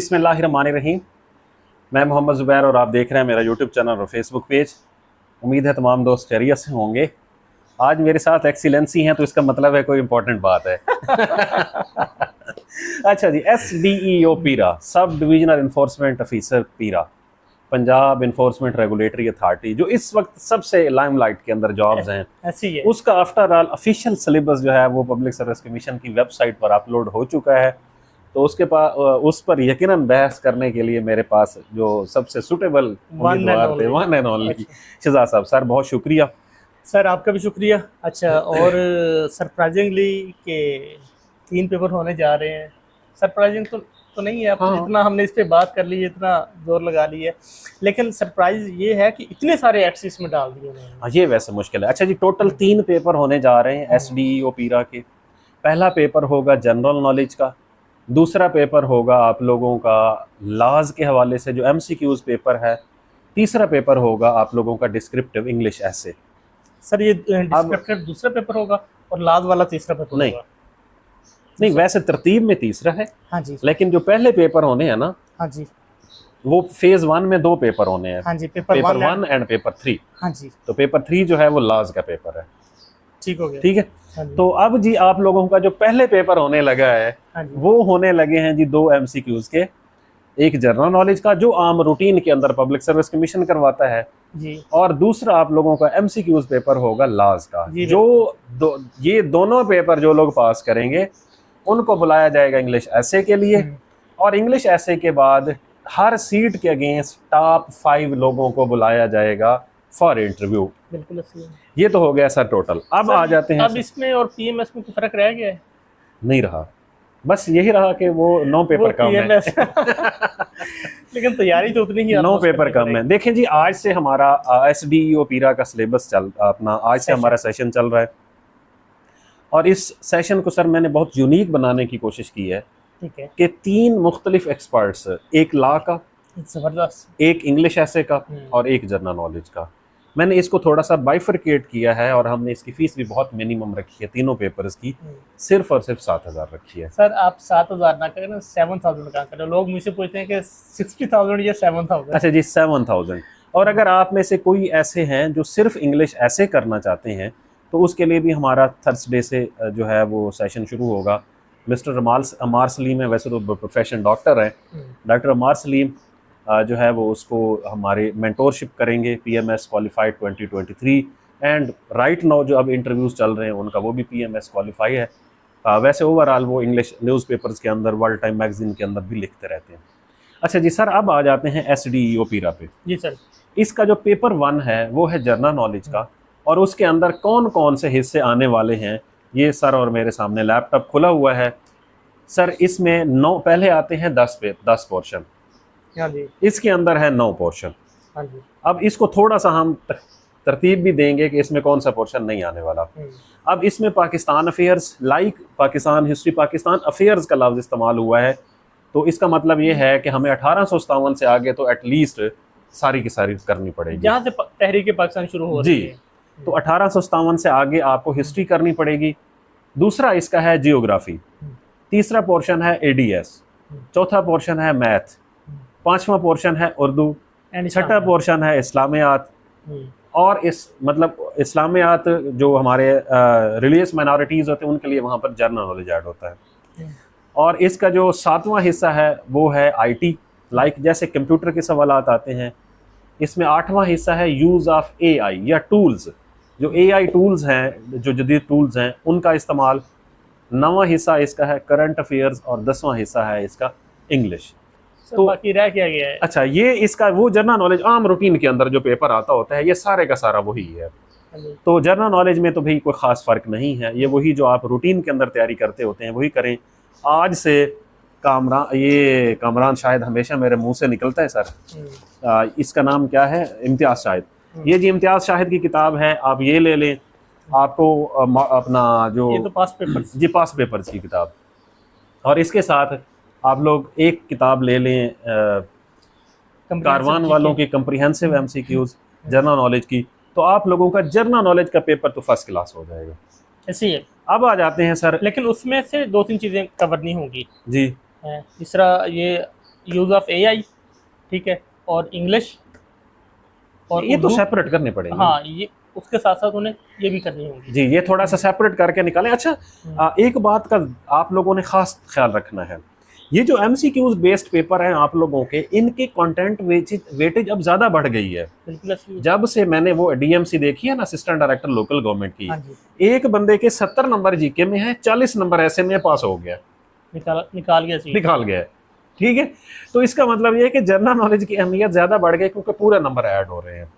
बिस्मिल्लाहिर्रहमानिर्रहीम। मैं मोहम्मद ज़ुबैर और आप देख रहे हैं मेरा यूट्यूब चैनल और फेसबुक पेज। उम्मीद है तमाम दोस्त खैरियत से होंगे। आज मेरे साथ एक्सीलेंसी हैं तो इसका मतलब है कोई इंपॉर्टेंट बात है। अच्छा जी, SDEO पीरा, सब डिविजनल इन्फोर्समेंट ऑफिसर पीरा, पंजाब इन्फोर्समेंट रेगुलेटरी अथॉरिटी, जो इस वक्त सबसे लाइमलाइट के अंदर जॉब्स हैं, ऐसी है। उसका आफ्टर ऑल ऑफिशियल सिलेबस जो है वो पब्लिक सर्विस कमीशन की वेबसाइट पर अपलोड हो चुका है। तो उसके पास उस पर यकीनन बहस करने के लिए मेरे पास जो सबसे सुटेबल उम्मीदवार थे, वन एंड ओनली शहजाद साहब। सर बहुत शुक्रिया। सर आपका भी शुक्रिया। अच्छा, और सरप्राइजिंगली के 3 पेपर होने जा रहे हैं। सरप्राइजिंग तो नहीं है, अब हाँ। जितना हमने इस पे बात कर ली है, इतना जोर लगा ली है, लेकिन सरप्राइज ये है कि इतने सारे एक्ट्स इसमें डाल दिए उन्होंने। ये वैसे मुश्किल है। अच्छा जी, टोटल 3 पेपर होने जा रहे हैं SDEO पीरा के। पहला पेपर होगा जनरल नॉलेज का, दूसरा पेपर होगा आप लोगों का लॉज के हवाले से जो MCQs पेपर है, तीसरा पेपर होगा आप लोगों का डिस्क्रिप्टिव इंग्लिश ऐसे। सर ये डिस्क्रिप्टिव दूसरा पेपर होगा और लाज वाला तीसरा पेपर नहीं होगा? नहीं, वैसे तरतीब में तीसरा है। हाँ जी। लेकिन जो पहले पेपर होने हैं ना, हाँ जी। वो फेज 1 में 2 पेपर होने हैं। हाँ जी, पेपर 1 एंड पेपर 3। हाँ जी, तो पेपर 3 जो है वो लॉज का पेपर है। ठीक हो गया। ठीक है। हाँ जी। तो अब जी आप लोगों का जो पहले पेपर होने लगा है, हाँ जी। वो होने लगे हैं जी 2 MCQs के। एक जनरल नॉलेज का जो आम रूटीन के अंदर पब्लिक सर्विस कमीशन करवाता है जी। और दूसरा आप लोगों का MCQs पेपर होगा लॉज का। ये दोनों पेपर जो लोग पास करेंगे उनको बुलाया जाएगा इंग्लिश ऐसे के लिए, और इंग्लिश ऐसे के बाद हर सीट के अगेंस्ट टॉप 5 लोगों को बुलाया जाएगा फॉर इंटरव्यू। बिल्कुल सही है। ये तो हो गया सर टोटल। अब आ जाते हैं। अब इसमें और PMS में कुछ फर्क रह गया है? नहीं रहा, बस यही रहा कि वो 9 पेपर कम है। लेकिन तैयारी तो उतनी ही 9 पेपर कम है। देखें जी, आज से हमारा SDEO पीरा का सिलेबस आज से हमारा सेशन चल रहा है, और इस सेशन को सर मैंने बहुत यूनिक बनाने की कोशिश की है। ठीक है। कि 3 मुख्तलिफ एक्सपर्ट्स, एक लॉ का, जबरदस्त, एक इंग्लिश ऐसे का और एक जनरल नॉलेज का, मैंने इसको थोड़ा सा बाइफरकेट किया है, और हमने इसकी फीस भी बहुत मिनिमम रखी है तीनों पेपर्स की, सिर्फ और सिर्फ 7,000 रखी है। सर आप 7,000 ना करें, 7,000 का करें। लोग मुझसे पूछते हैं कि 60,000 या 7,000। अच्छा जी, 7,000। और अगर आप में से कोई ऐसे हैं जो सिर्फ इंग्लिश ऐसे करना चाहते हैं, तो उसके लिए भी हमारा थर्सडे से जो है वो सेशन शुरू होगा। मिस्टर अमार सलीम है, वैसे तो प्रोफेशन डॉक्टर हैं, डॉक्टर अमार सलीम जो है वो उसको हमारे मेंटोरशिप करेंगे। PMS qualified 2023, and right now जो अब इंटरव्यूज़ चल रहे हैं उनका वो भी PMS क्वालिफाई है। वैसे ओवरऑल वो इंग्लिश न्यूज़पेपर्स के अंदर, वर्ल्ड टाइम मैगजीन के अंदर भी लिखते रहते हैं। अच्छा जी सर, अब आ जाते हैं SDEO पीरा पे। जी सर। इसका जो पेपर 1 है वो है जनरल नॉलेज का, और उसके अंदर कौन कौन से हिस्से आने वाले हैं ये सर, और मेरे सामने लैपटॉप खुला हुआ है सर। इसमें 9 पहले आते हैं 10 पोर्शन। हाँ जी। इसके अंदर है 9 पोर्शन। हाँ जी। अब इसको थोड़ा सा हम तरतीब भी देंगे कि इसमें कौन सा पोर्शन नहीं आने वाला। अब इसमें Pakistan affairs, like Pakistan history, Pakistan affairs का लफ्ज़ इस्तेमाल हुआ है। तो इसका मतलब ये है कि हमें 1857 से आगे तो एटलीस्ट सारी की सारी करनी पड़ेगी, जहाँ से तहरीक पाकिस्तान शुरू हो रही है। तो 1857 से आगे आपको हिस्ट्री करनी पड़ेगी। दूसरा इसका है जियोग्राफी, तीसरा पोर्शन है ADS, चौथा पोर्शन है मैथ, पांचवा पोर्शन है उर्दू, छठा पोर्शन है इस्लामियात, और इस्लामियात जो हमारे रिलीजियस माइनॉरिटीज़ होते हैं उनके लिए वहाँ पर जनरल नॉलेज ऐड होता है। और इसका जो 7वां हिस्सा है वो है IT, लाइक जैसे कंप्यूटर के सवालात आते हैं। इसमें 8वां हिस्सा है यूज़ ऑफ AI या टूल्स, जो AI टूल्स हैं, जो जदीद टूल्स हैं उनका इस्तेमाल। 9वां हिस्सा इसका है करंट अफेयर्स, और 10वां हिस्सा है इसका इंग्लिश। तो बाकी रह क्या गया है? अच्छा, ये इसका वो जनरल नॉलेज आम रूटीन के अंदर जो पेपर आता होता है, ये सारे का सारा वही है। तो जनरल नॉलेज में तो भाई कोई ख़ास फ़र्क नहीं है, ये वही जो आप रूटीन के अंदर तैयारी करते होते हैं वही करें। आज से कामरान शायद हमेशा मेरे मुंह से निकलता है सर। इसका नाम क्या है? इम्तियाज़ शाहिद। ये जी इम्तियाज़ शाहिद की किताब है, आप ये ले लें। आपको अपना जो ये तो पास पेपर्स जी, पास पेपर्स की किताब, और इसके साथ आप लोग एक किताब ले लें कारवान वालों की कम्प्रिहेंसिव MCQs जनरल नॉलेज की, तो आप लोगों का जनरल नॉलेज का पेपर तो फर्स्ट क्लास हो जाएगा। ऐसी है। अब आ जाते हैं सर, लेकिन उसमें से 2-3 चीज़ें कवर नहीं होंगी जी। तीसरा ये यूज़ ऑफ एआई, ठीक है, और इंग्लिश और ये तो उर्दू। सेपरेट करने पड़ेंगे। हाँ, ये उसके साथ साथ उन्हें ये भी करनी होगी। जी, ये थोड़ा सा सेपरेट करके निकालें। अच्छा, एक बात का आप लोगों ने खास ख्याल रखना है, ये जो एमसीक्यूज बेस्ड पेपर हैं आप लोगों के, इनके कंटेंट वेटेज अब ज़्यादा बढ़ गई है। बिल्कुल ऐसी। जब से मैंने वो डीएमसी देखी है ना, असिस्टेंट डायरेक्टर लोकल गवर्नमेंट की, हाँ जी, एक बंदे के 70 नंबर जीके में है, 40 नंबर ऐसे में पास हो गया, निकाल गया सीट। निकाल गया है। ठीक है, तो इसका मतलब ये है कि जनरल नॉलेज की अहमियत ज़्यादा बढ़ गई क्योंकि पूरे नंबर ऐड हो रहे हैं।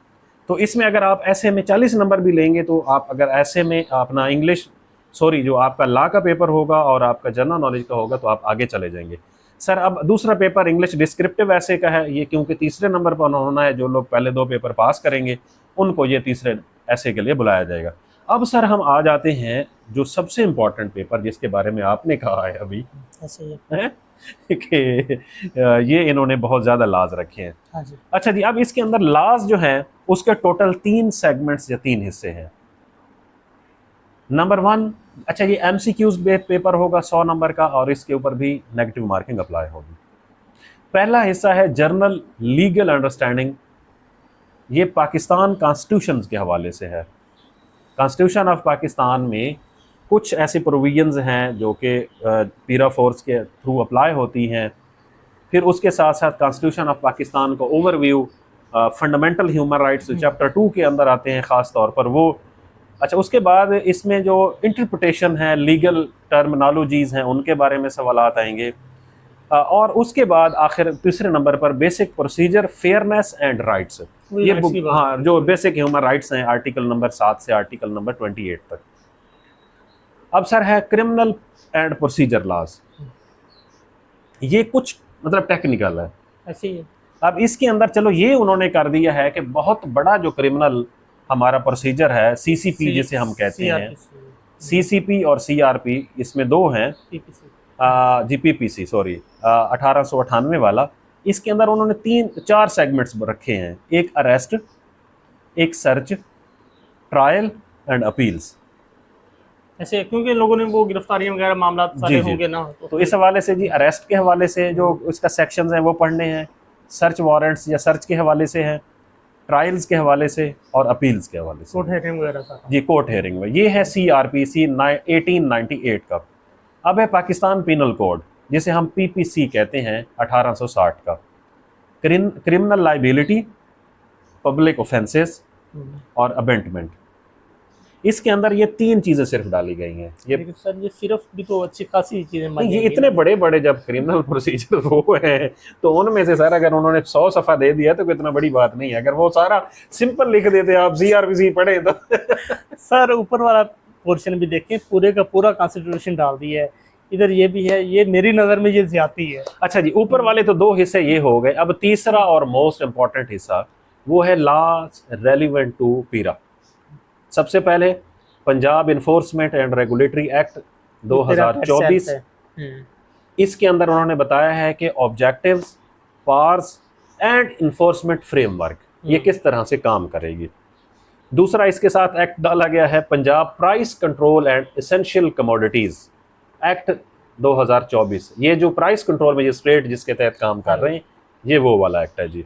तो इसमें अगर आप ऐसे में 40 नंबर भी लेंगे तो आप अगर ऐसे में अपना इंग्लिश जो आपका लॉ का पेपर होगा और आपका जनरल नॉलेज का होगा तो आप आगे चले जाएंगे। सर, अब दूसरा पेपर इंग्लिश डिस्क्रिप्टिव ऐसे का है, ये क्योंकि तीसरे नंबर पर होना है, जो लोग पहले 2 पेपर पास करेंगे उनको ये तीसरे ऐसे के लिए बुलाया जाएगा। अब सर हम आ जाते हैं जो सबसे इम्पोर्टेंट पेपर जिसके बारे में आपने कहा है अभी, ऐसे ही है कि ये इन्होंने बहुत ज़्यादा लाज रखे हैं। हाँ जी। अच्छा जी, अब इसके अंदर लाज जो है उसके टोटल 3 सेगमेंट्स या 3 हिस्से हैं। नंबर 1, अच्छा ये एमसीक्यूज बेस्ड पेपर होगा 100 नंबर का और इसके ऊपर भी नेगेटिव मार्किंग अप्लाई होगी। पहला हिस्सा है जर्नल लीगल अंडरस्टैंडिंग, ये पाकिस्तान कॉन्स्टिट्यूशन के हवाले से है। कॉन्स्टिट्यूशन ऑफ पाकिस्तान में कुछ ऐसे प्रोविजंस हैं जो कि पीरा फोर्स के थ्रू अप्लाई होती हैं। फिर उसके साथ साथ कॉन्स्टिट्यूशन ऑफ पाकिस्तान का overview, fundamental human rights chapter 2 के अंदर आते हैं ख़ास तौर पर वो। अच्छा, उसके बाद इसमें जो इंटरप्रिटेशन है, लीगल टर्मिनोलॉजीज़ हैं, उनके बारे में सवालात आएंगे। और उसके बाद आखिर तीसरे नंबर पर basic procedure, fairness and rights. ये हाँ, जो बेसिक ह्यूमन राइट्स हैं आर्टिकल नंबर 7 से आर्टिकल नंबर 28 तक। अब सर है क्रिमिनल एंड प्रोसीजर लॉज, ये कुछ मतलब टेक्निकल है ऐसे ही। अब इसके अंदर चलो ये उन्होंने कर दिया है कि बहुत बड़ा जो क्रिमिनल हमारा प्रोसीजर है, सीसीपी जिसे हम कहते हैं, सीसीपी और सीआरपी, इसमें 2 हैं, जीपीपीसी सॉरी 1898 वाला। इसके अंदर उन्होंने 4 सेगमेंट्स रखे हैं, एक अरेस्ट, एक सर्च, ट्रायल एंड अपील्स। ऐसे क्योंकि लोगों ने वो गिरफ्तारियां वगैरह मामला सारे होंगे ना, तो इस हवाले से जी अरेस्ट के हवाले से जो इसका सेक्शंस हैं वो पढ़ने हैं, सर्च वारंट्स या सर्च के हवाले से हैं, ट्रायल्स के हवाले से और अपील्स के हवाले से, कोर्ट हेयरिंग वगैरह जी कोर्ट हेयरिंग में। ये है सीआरपीसी 1898 का। अब है पाकिस्तान पिनल कोड जिसे हम पीपीसी कहते हैं 1860 का, क्रिमिनल लाइबिलिटी, पब्लिक ऑफेंसेस और अबेंटमेंट। इसके अंदर ये 3 चीज़ें सिर्फ डाली गई हैं। ये सर ये सिर्फ भी तो अच्छी खासी चीज़ें, ये इतने बड़े बड़े जब क्रिमिनल प्रोसीजर वो हैं तो उनमें से सर अगर उन्होंने 100 सफ़ा दे दिया तो इतना बड़ी बात नहीं है। अगर वो सारा सिंपल लिख देते आप सीआरपीसी पढ़े तो सर ऊपर वाला पोर्शन भी देखें, पूरे का पूरा कॉन्स्टिट्यूशन डाल दिया है, इधर ये भी है, ये मेरी नज़र में ये ज्यादती है। अच्छा जी, ऊपर वाले तो 2 हिस्से ये हो गए। अब तीसरा और मोस्ट इम्पॉर्टेंट हिस्सा वो है लॉज रेलिवेंट टू पीरा। सबसे पहले Punjab enforcement and regulatory act 2024, इसके अंदर उन्होंने बताया है कि objectives, powers and enforcement framework ये किस तरह से काम करेगी। दूसरा इसके साथ एक्ट डाला गया है Punjab price control and essential commodities act 2024। ये जो प्राइस कंट्रोल मजिस्ट्रेट जिसके तहत काम कर रहे हैं ये वो वाला एक्ट है जी।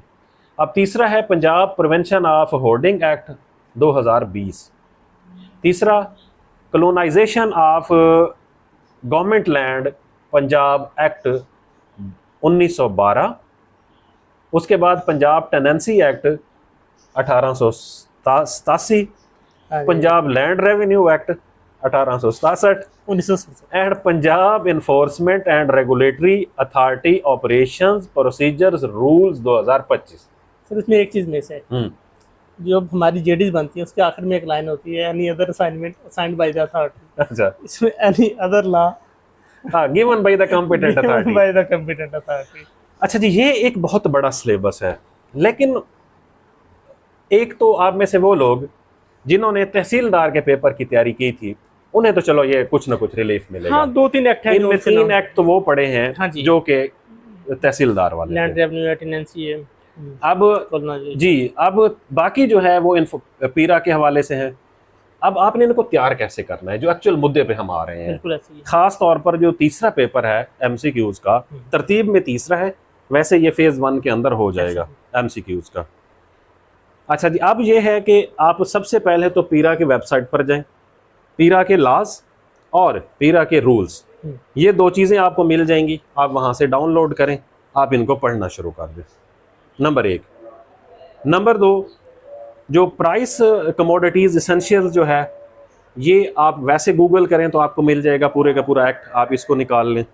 अब तीसरा है Punjab prevention of hoarding act 2020। तीसरा colonisation of government land Punjab act 1912। उसके बाद Punjab tenancy act 1887, Punjab land revenue act 1867 and Punjab enforcement and regulatory authority operations procedures rules 2025। Sir इसमें एक चीज़ मिस है, जो हमारी जेडीज बनती है उसके आखिर में एक लाइन होती है, any other assignment assigned by the authority. अच्छा, इसमें any other law given by the competent authority, by the competent authority. अच्छा जी, ये एक बहुत बड़ा सिलेबस है। लेकिन एक तो आप में से वो लोग जिन्होंने तहसीलदार के पेपर की तैयारी की थी उन्हें तो चलो ये कुछ ना कुछ रिलीफ मिलेगा। हाँ, 2-3 एक्ट हैं, इनमें 3 एक्ट तो वो पड़े हैं हाँ जी, जो कि तहसीलदार वाले लैंड रेवेन्यू टेनेंसी है। अब जी, अब बाकी जो है वो पीरा के हवाले से है। अब आपने इनको तैयार कैसे करना है, जो एक्चुअल मुद्दे पे हम आ रहे हैं। खास तौर पर जो तीसरा पेपर है एमसीक्यूज का, तरतीब में तीसरा है, वैसे ये फेज़ 1 के अंदर हो जाएगा MCQs का। अच्छा जी, अब ये है कि आप सबसे पहले तो पीरा की वेबसाइट पर जाएं, पीरा के लॉज और पीरा के रूल्स, ये दो चीज़ें आपको मिल जाएंगी, आप वहाँ से डाउनलोड करें, आप इनको पढ़ना शुरू कर दें। नंबर 1। नंबर 2, जो प्राइस कमोडिटीज़ एसेंशियल जो है, ये आप वैसे गूगल करें तो आपको मिल जाएगा पूरे का पूरा एक्ट, आप इसको निकाल लें।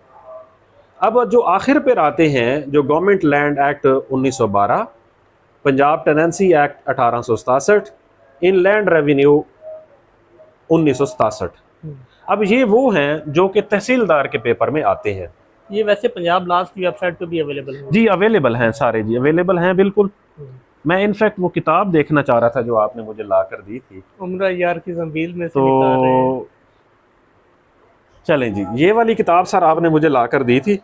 अब जो आखिर पर आते हैं, जो government land act 1912, Punjab tenancy act 1867, inland revenue 1967। अब ये वो हैं जो कि तहसीलदार के पेपर में आते हैं। ये वैसे पंजाब लॉज की वेबसाइट पे भी अवेलेबल है? जी अवेलेबल हैं, सारे जी अवेलेबल हैं, बिल्कुल। मैं इनफैक्ट वो किताब देखना चाह रहा था जो आपने मुझे ला कर दी थी, उम्र यार की ज़मील में से निकाल रहे हैं। तो चलें जी, ये वाली किताब सर आपने मुझे ला कर दी थी,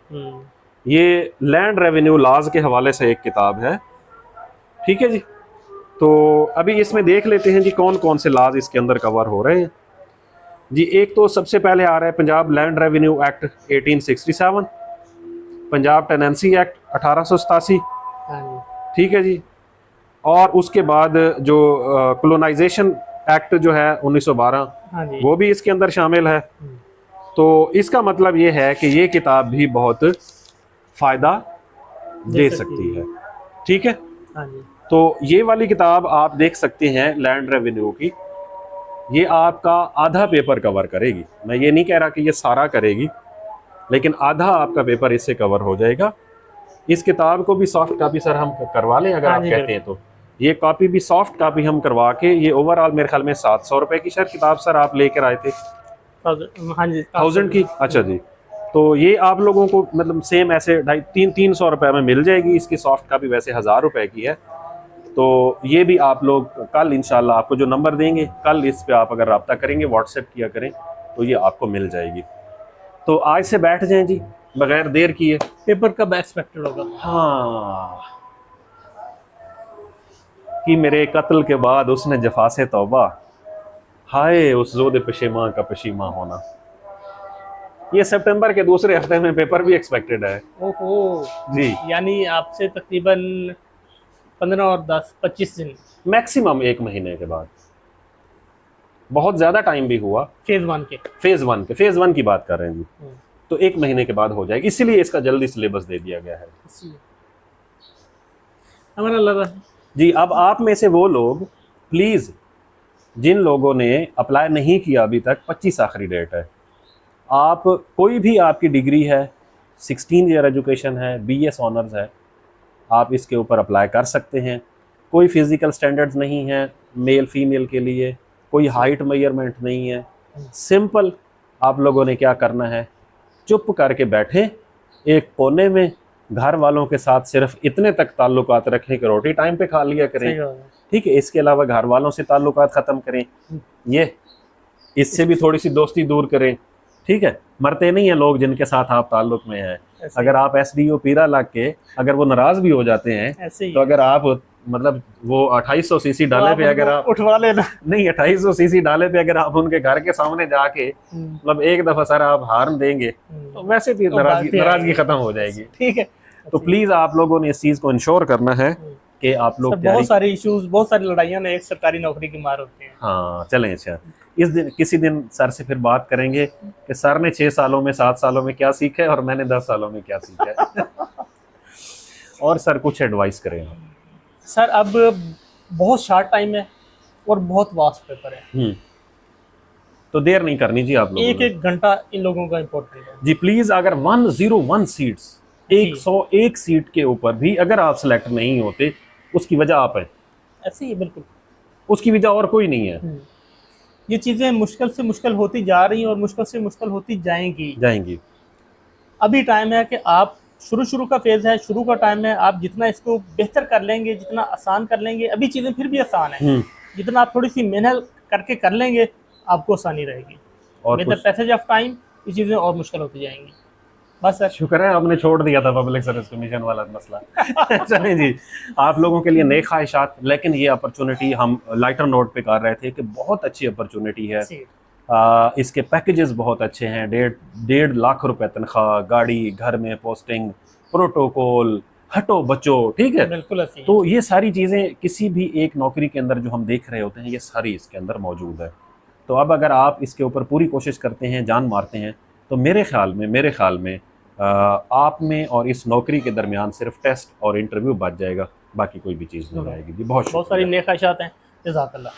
ये लैंड रेवेन्यू लॉज के हवाले से एक किताब है, ठीक है जी। तो अभी इसमें देख लेते हैं जी कौन कौन से लॉज इसके अंदर कवर हो रहे हैं जी। एक तो सबसे पहले आ रहा है Punjab land revenue act 1867, Punjab tenancy act 1887, ठीक है जी। और उसके बाद जो कॉलोनाइजेशन एक्ट जो है 1912, वो भी इसके अंदर शामिल है। तो इसका मतलब ये है कि ये किताब भी बहुत फ़ायदा दे सकती है, ठीक है। तो ये वाली किताब आप देख सकते हैं लैंड रेवेन्यू की, ये आपका आधा पेपर कवर करेगी। मैं ये नहीं कह रहा कि ये सारा करेगी, लेकिन आधा आपका पेपर इससे कवर हो जाएगा। इस किताब को भी सॉफ्ट कॉपी सर हम करवा लें अगर आप कहते हैं तो। ये कॉपी भी सॉफ्ट कॉपी हम करवा के, ये ओवरऑल मेरे ख्याल में 700 रुपये की शायद किताब सर आप लेकर आए थे। हाँ जी, 1000 की। अच्छा जी, तो ये आप लोगों को मतलब सेम ऐसे 250-300 रुपये में मिल जाएगी। इसकी सॉफ्ट कॉपी वैसे 1000 रुपये की है। तो ये भी आप लोग कल इंशाल्लाह आपको जो नंबर देंगे, कल इस पे आप अगर रब्ता करेंगे, व्हाट्सएप किया करें, तो ये आपको मिल जाएगी। तो आज से बैठ जाएं जी बगैर देर किए। पेपर कब एक्सपेक्टेड होगा? हाँ, कि मेरे कत्ल के बाद उसने जफा से तौबा, हाय उस ज़ोद पशेमा का पशीमा होना। ये सितंबर के दूसरे हफ्ते में पेपर भी एक्सपेक्टेड है। ओहो जी, यानी आपसे तकरीबन 15 और 10-25 दिन, मैक्सिमम 1 महीने के बाद। बहुत ज़्यादा टाइम भी हुआ। फेज़ 1 के फेज़ 1 की बात कर रहे हैं जी। तो 1 महीने के बाद हो जाएगी, इसीलिए इसका जल्दी सिलेबस दे दिया गया है हमारा लगा जी। अब आप में से वो लोग प्लीज़ जिन लोगों ने अप्लाई नहीं किया अभी तक, 25 आखिरी डेट है। आप कोई भी आपकी डिग्री है, 16 ईयर एजुकेशन है, BS ऑनर्स है, आप इसके ऊपर अप्लाई कर सकते हैं। कोई फिज़िकल स्टैंडर्ड्स नहीं है मेल फीमेल के लिए, कोई हाइट मेजरमेंट नहीं है। सिंपल आप लोगों ने क्या करना है, चुप करके बैठें एक कोने में, घर वालों के साथ सिर्फ इतने तक ताल्लुकात रखें कि रोटी टाइम पे खा लिया करें, ठीक है। इसके अलावा घर वालों से ताल्लुकात ख़त्म करें, ये इससे भी थोड़ी सी दोस्ती दूर करें, ठीक है। मरते नहीं हैं लोग जिनके साथ आप ताल्लुक में हैं। अगर आप SDO पीरा लग के अगर वो नाराज़ भी हो जाते हैं, तो अगर आप मतलब वो 2800 सीसी डाले पे अगर आप उठवा लेना, नहीं 2800 सीसी डाले पे अगर आप उनके घर के सामने जाके मतलब एक दफ़ा सर आप हार्न देंगे, तो वैसे भी नाराज़गी ख़त्म हो जाएगी, ठीक है। तो प्लीज़ आप लोगों ने इस चीज़ को इंश्योर करना है कि आप लोग बहुत सारे इश्यूज, बहुत सारी लड़ाइयाँ ना एक सरकारी नौकरी की मार होती हैं। हाँ चलें, अच्छा इस दिन किसी दिन सर से फिर बात करेंगे कि सर ने 6 सालों में 7 सालों में क्या सीखा है और मैंने 10 सालों में क्या सीखा है और सर कुछ एडवाइस करें सर। अब बहुत शॉर्ट टाइम है और बहुत वास्ट पेपर है, तो देर नहीं करनी जी आप लोगों ने। 1-1 घंटा इन लोगों का इम्पोर्टेंट है जी। प्लीज़ अगर 101 सीट्स, 101 सीट के ऊपर भी अगर आप सेलेक्ट नहीं होते, उसकी वजह आप हैं, ऐसे ही बिल्कुल, उसकी वजह और कोई नहीं है। ये चीज़ें मुश्किल से मुश्किल होती जा रही हैं और मुश्किल से मुश्किल होती जाएंगी। अभी टाइम है कि आप शुरू का फेज़ है, शुरू का टाइम है, आप जितना इसको बेहतर कर लेंगे, जितना आसान कर लेंगे, अभी चीज़ें फिर भी आसान है, जितना आप थोड़ी सी मेहनत करके कर लेंगे आपको आसानी रहेगी। और with the passage of time ये चीज़ें और मुश्किल होती जाएंगी। बस सर, शुक्र है आपने छोड़ दिया था पब्लिक सर्विस कमीशन वाला मसला चलें जी, आप लोगों के लिए नई ख्वाहिशात, लेकिन ये अपॉर्चुनिटी हम लाइटर नोट पे कर रहे थे कि बहुत अच्छी अपॉर्चुनिटी है। इसके पैकेजेस बहुत अच्छे हैं, 1.5 लाख रुपए तनख्वाह, गाड़ी, घर में पोस्टिंग, प्रोटोकॉल, हटो बचो, ठीक है। बिल्कुल ऐसी है। तो ये सारी चीज़ें किसी भी एक नौकरी के अंदर जो हम देख रहे होते हैं, ये सारी इसके अंदर मौजूद है। तो अब अगर आप इसके ऊपर पूरी कोशिश करते हैं, जान मारते हैं, तो मेरे ख्याल में आप में और इस नौकरी के दरमियान सिर्फ टेस्ट और इंटरव्यू बच जाएगा, बाकी कोई भी चीज़ नहीं आएगी। जी बहुत बहुत सारी शुक्रिया। नेक ख्वाहिशात हैं। जज़ाकल्लाह।